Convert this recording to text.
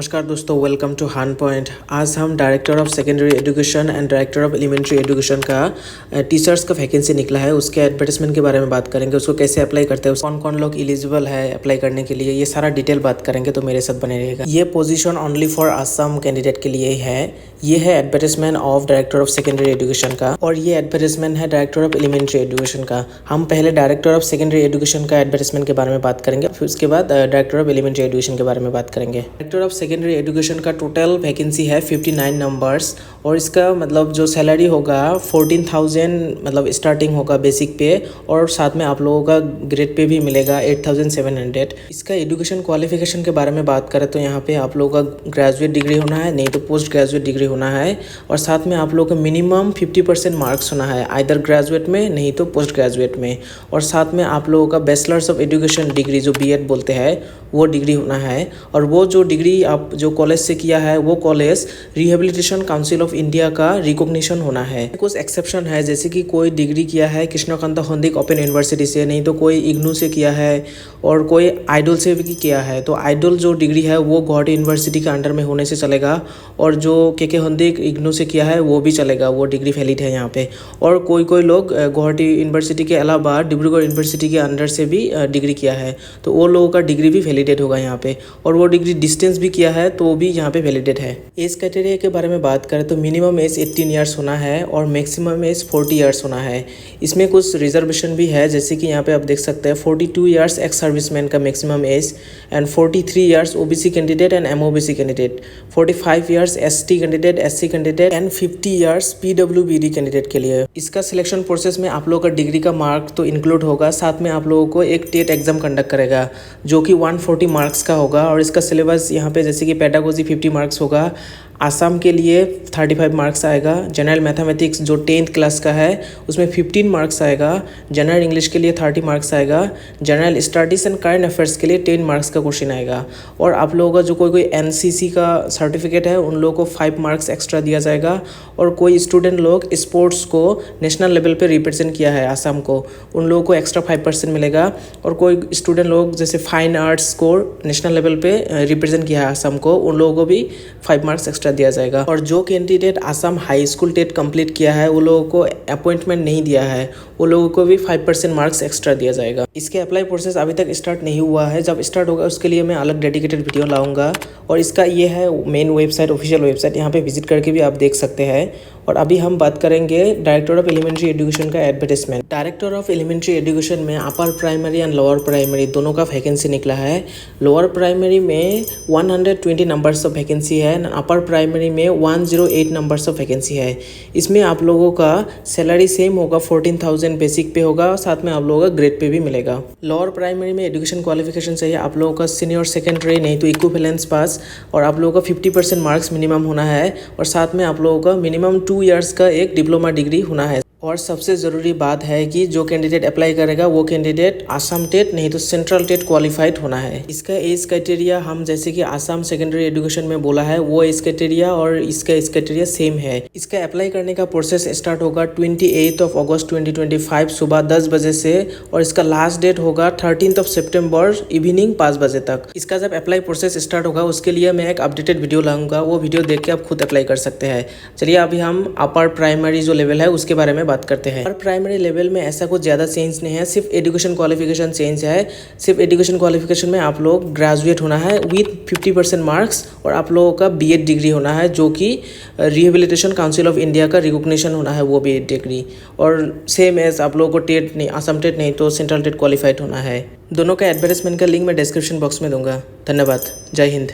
नमस्कार दोस्तों, welcome to हान पॉइंट। आज हम director of secondary education and director of elementary education का टीचर्स का वैकेंसी निकला है, उसके एडवर्टाइजमेंट के बारे में बात करेंगे। उसको कैसे अप्लाई करते हैं, कौन कौन लोग एलिजिबल है अप्लाई करने के लिए, ये सारा डिटेल बात करेंगे, तो मेरे साथ बने रहेगा। ये position only for Assam candidate के लिए ही है। ये है advertisement of director of secondary education का, और ये एडवर्टाइजमेंट है डायरेक्टर ऑफ एलिमेंट्री एजुकेशन का। हम पहले डायरेक्टर ऑफ सेकेंडरी एजुकेशन का एडवर्टाइजमेंट के बारे में बात करेंगे, फिर उसके बाद डायरेक्टर ऑफ एलिमेंट्री एजुकेशन के बारे में बात करेंगे। डायरेक्टर ऑफ सेकेंडरी एजुकेशन का टोटल वैकेंसी है 59 नंबर्स, और इसका मतलब जो सैलरी होगा 14,000 मतलब स्टार्टिंग होगा बेसिक पे, और साथ में आप लोगों का ग्रेड पे भी मिलेगा 8,700। इसका एजुकेशन क्वालिफिकेशन के बारे में बात करें तो यहाँ पे आप लोगों का ग्रेजुएट डिग्री होना है, नहीं तो पोस्ट ग्रेजुएट डिग्री होना है, और साथ में आप लोगों का मिनिमम 50% मार्क्स होना है, आइदर ग्रेजुएट में नहीं तो पोस्ट ग्रेजुएट में, और साथ में आप लोगों का बैचलर्स ऑफ एजुकेशन डिग्री जो बीएड बोलते हैं वो डिग्री होना है। और वो जो डिग्री आप जो कॉलेज से किया है वो college rehabilitation council of India का रिकॉग्निशन होना है। कुछ एक्सेप्शन है, जैसे कि कोई डिग्री किया है कृष्णकांत होंदिक ओपन यूनिवर्सिटी से, नहीं तो कोई इग्नू से किया है, और कोई आइडल से भी किया है। तो आइडल जो डिग्री है वो गुवाहाटी यूनिवर्सिटी के अंडर में होने से चलेगा, और जो के होंदिक इग्नू से किया है वो भी चलेगा, वो डिग्री वैलिड है यहाँ पे। और कोई लोग गुवाहाटी यूनिवर्सिटी के अलावा डिब्रूगढ़ यूनिवर्सिटी के अंडर से भी डिग्री किया है, तो वो लोगों का डिग्री भी वैलिडेट होगा यहाँ पे। और वो डिग्री डिस्टेंस भी किया है तो भी यहाँ पे वैलिडेट है। एज क्राइटेरिया के बारे में बात करें तो मिनिमम एज 18 ईयर्स होना है और मैक्सिमम एज 40 ईयर्स होना है। इसमें कुछ रिजर्वेशन भी है, जैसे कि यहाँ पे आप देख सकते हैं 42 ईयर्स एक्स सर्विसमैन का maximum age, and 43 years OBC candidate and MOBC candidate, 45 years ST candidate, SC candidate, and 50 years PWBD candidate के लिए। इसका सिलेक्शन प्रोसेस में आप लोगों का डिग्री का मार्क तो इंक्लूड होगा, साथ में आप लोगों को एक टेट एग्जाम कंडक्ट करेगा जो कि 140 मार्क्स का होगा। और इसका सिलेबस यहाँ पे जैसे कि पेडागोजी 50 मार्क्स होगा, आसाम के लिए 35 मार्क्स आएगा, जनरल मैथमेटिक्स जो 10th क्लास का है उसमें 15 मार्क्स आएगा, जनरल इंग्लिश के लिए 30 मार्क्स आएगा, general studies and current affairs के लिए 10 मार्क्स का क्वेश्चन आएगा। और आप लोगों का जो कोई एनसीसी का सर्टिफिकेट है उन लोगों को 5 मार्क्स एक्स्ट्रा दिया जाएगा। और कोई स्टूडेंट लोग स्पोर्ट्स को नेशनल लेवल पे रिप्रेजेंट किया है आसाम को, उन लोगों को एक्स्ट्रा 5% मिलेगा। और कोई स्टूडेंट लोग जैसे फाइन आर्ट्स को नेशनल लेवल पे रिप्रेजेंट किया है आसाम को, उन लोगों को भी 5 मार्क्स एक्स्ट्रा दिया जाएगा। और जो candidate Assam high school TET complete किया है वो लोगों को अपॉइंटमेंट नहीं दिया है, वो लोगों को भी 5% मार्क्स एक्स्ट्रा दिया जाएगा। इसके अप्लाई प्रोसेस अभी तक स्टार्ट नहीं हुआ है, जब स्टार्ट होगा उसके लिए मैं अलग डेडिकेटेड वीडियो लाऊंगा। और इसका ये है मेन वेबसाइट, ऑफिशियल वेबसाइट, यहाँ पे विजिट करके भी आप देख सकते हैं। और अभी हम बात करेंगे डायरेक्टर ऑफ एलिमेंट्री एजुकेशन का advertisement. Director of elementary education में upper primary and lower primary दोनों का वैकेंसी निकला है। लोअर प्राइमरी में 120 नंबर्स ऑफ वैकेंसी है, अपर प्राइमरी में 108 नंबर्स ऑफ वैकेंसी है। इसमें आप लोगों का सैलरी सेम होगा, 14,000 बेसिक पे होगा, साथ में आप लोगों का ग्रेड पे भी मिलेगा। लोअर प्राइमरी में एजुकेशन क्वालिफिकेशन चाहिए आप लोगों का सीनियर सेकेंडरी नहीं तो इक्विवेलेंस पास, और आप लोगों का 50% मार्क्स मिनिमम होना है, और साथ में आप लोगों का मिनिमम 2 ईयर्स का एक डिप्लोमा डिग्री होना है। और सबसे ज़रूरी बात है कि जो कैंडिडेट अप्लाई करेगा वो कैंडिडेट आसाम टेट नहीं तो सेंट्रल टेट क्वालिफाइड होना है। इसका एज क्राइटेरिया हम जैसे कि आसाम सेकेंडरी एजुकेशन में बोला है वो एज क्राइटेरिया और इसका एज क्राइटेरिया सेम है। इसका अप्लाई करने का प्रोसेस स्टार्ट होगा 28 अगस्त 2025 सुबह 10 बजे से, और इसका लास्ट डेट होगा 13 सितंबर इवनिंग 5 बजे तक। इसका जब अप्लाई प्रोसेस स्टार्ट होगा उसके लिए मैं एक अपडेटेड वीडियो लाऊंगा, वो वीडियो देख के आप खुद अप्लाई कर सकते हैं। चलिए अभी हम अपर प्राइमरी जो लेवल है उसके बारे में बात करते हैं। और प्राइमरी लेवल में ऐसा कुछ ज़्यादा चेंज नहीं है, सिर्फ एजुकेशन क्वालिफिकेशन चेंज है। सिर्फ एजुकेशन क्वालिफिकेशन में आप लोग ग्रेजुएट होना है विथ 50% मार्क्स, और आप लोगों का बीएड डिग्री होना है जो कि रिहेबिलिटेशन काउंसिल ऑफ इंडिया का रिकॉग्निशन होना है वो बीएड डिग्री। और सेम एज आप लोगों को टेट नहीं, आसाम टेट नहीं तो सेंट्रल टेट क्वालिफाइड होना है। दोनों का एडवर्टाइजमेंट का लिंक मैं डिस्क्रिप्शन बॉक्स में दूंगा। धन्यवाद। जय हिंद।